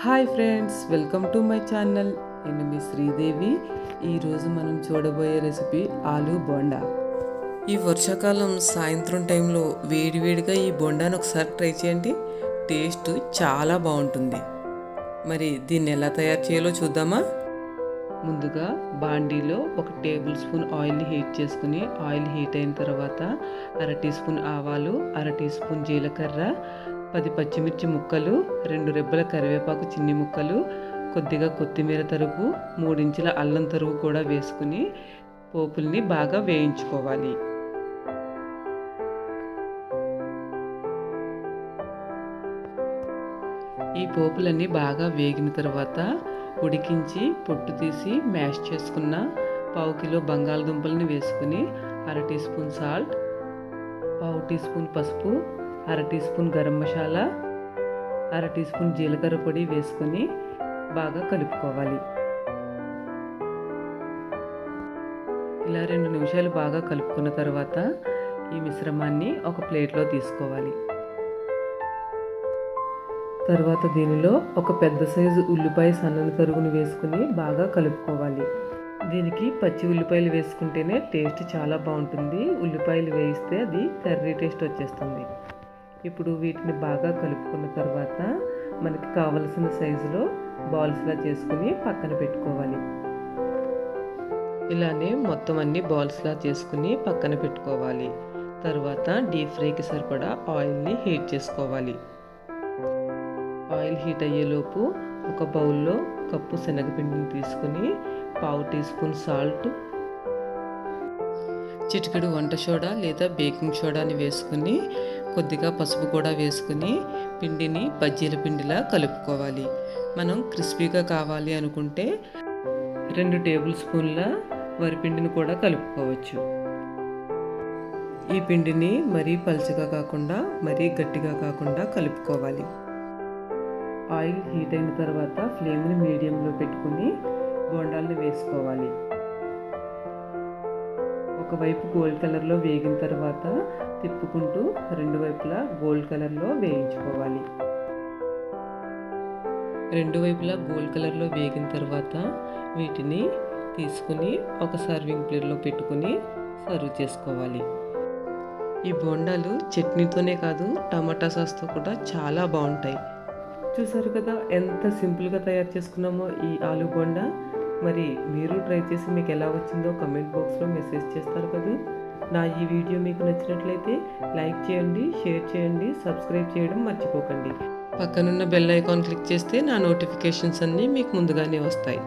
Hi friends, welcome to my channel. నేను మీ శ్రీదేవి. ఈరోజు మనం చూడబోయే రెసిపీ ఆలూ బోండా. ఈ వర్షాకాలం సాయంత్రం టైంలో వేడివేడిగా ఈ బోండాను ఒకసారి ట్రై చేయండి. టేస్ట్ చాలా బాగుంటుంది. మరి దీన్ని ఎలా తయారు చేయాలో చూద్దామా? ముందుగా బాండీలో 1 టేబుల్ స్పూన్ ఆయిల్ని హీట్ చేసుకుని, ఆయిల్ హీట్ అయిన తర్వాత 1/2 టీ స్పూన్ ఆవాలు, 1/2 టీ స్పూన్ జీలకర్ర, 10 పచ్చిమిర్చి ముక్కలు, 2 రెబ్బల కరివేపాకు చిన్ని ముక్కలు, కొద్దిగా కొత్తిమీర తరుగు, 3 ఇంచుల అల్లం తరుగు కూడా వేసుకుని పోపుల్ని బాగా వేయించుకోవాలి. ఈ పోపులన్నీ బాగా వేగిన తర్వాత ఉడికించి పొట్టు తీసి మ్యాష్ చేసుకున్న 1/2 కిలో బంగాళదుంపల్ని వేసుకుని 1/2 teaspoon salt, 1/2 teaspoon పసుపు, 1/2 teaspoon garam masala, 1/2 teaspoon జీలకర్ర పొడి వేసుకొని బాగా కలుపుకోవాలి. ఇలా 2 నిమిషాలు బాగా కలుపుకున్న తర్వాత ఈ మిశ్రమాన్ని ఒక ప్లేట్లో తీసుకోవాలి. తర్వాత దీనిలో ఒక పెద్ద సైజు ఉల్లిపాయ సన్నని తరుగుని వేసుకుని బాగా కలుపుకోవాలి. దీనికి పచ్చి ఉల్లిపాయలు వేసుకుంటేనే టేస్ట్ చాలా బాగుంటుంది. ఉల్లిపాయలు వేయిస్తే అది కర్రీ టేస్ట్ వచ్చేస్తుంది. ఇప్పుడు వీటిని బాగా కలుపుకున్న తర్వాత మనకి కావలసిన సైజులో బాల్స్లా చేసుకుని పక్కన పెట్టుకోవాలి. ఇలానే మొత్తం అన్ని బాల్స్లా చేసుకుని పక్కన పెట్టుకోవాలి. తర్వాత డీప్ ఫ్రైకి సరిపడా ఆయిల్ని హీట్ చేసుకోవాలి. ఆయిల్ హీట్ అయ్యేలోపు ఒక బౌల్లో కప్పు శనగపిండిని తీసుకుని 1/2 టీ స్పూన్ సాల్ట్, చిటికెడు వంట సోడా లేదా బేకింగ్ సోడాని వేసుకుని కొద్దిగా పసుపు కూడా వేసుకుని పిండిని బజ్జీల పిండిలా కలుపుకోవాలి. మనం క్రిస్పీగా కావాలి అనుకుంటే 2 టేబుల్ స్పూన్ల వరిపిండిని కూడా కలుపుకోవచ్చు. ఈ పిండిని మరీ పలుచగా కాకుండా మరీ గట్టిగా కాకుండా కలుపుకోవాలి. ఆయిల్ హీట్ అయిన తర్వాత ఫ్లేమ్ని మీడియంలో పెట్టుకుని బోండాలను వేసుకోవాలి. ఒకవైపు గోల్డ్ కలర్లో వేగిన తర్వాత తిప్పుకుంటూ 2 వైపులా గోల్డ్ కలర్లో వేయించుకోవాలి. 2 వైపులా గోల్డ్ కలర్లో వేగిన తర్వాత వీటిని తీసుకుని ఒక సర్వింగ్ ప్లేట్లో పెట్టుకుని సర్వ్ చేసుకోవాలి. ఈ బోండాలు చట్నీతోనే కాదు టమాటా సాస్తో కూడా చాలా బాగుంటాయి. చూసారు కదా ఎంత సింపుల్గా తయారు చేసుకున్నామో ఈ ఆలూ బోండా. మరి మీరు ట్రై చేసి మీకు ఎలా వచ్చిందో కమెంట్ బాక్స్లో మెసేజ్ చేస్తారు కదా. నా ఈ వీడియో మీకు నచ్చినట్లయితే లైక్ చేయండి, షేర్ చేయండి, సబ్స్క్రైబ్ చేయడం మర్చిపోకండి. పక్కనున్న బెల్ ఐకాన్ క్లిక్ చేస్తే నా నోటిఫికేషన్స్ అన్నీ మీకు ముందుగానే వస్తాయి.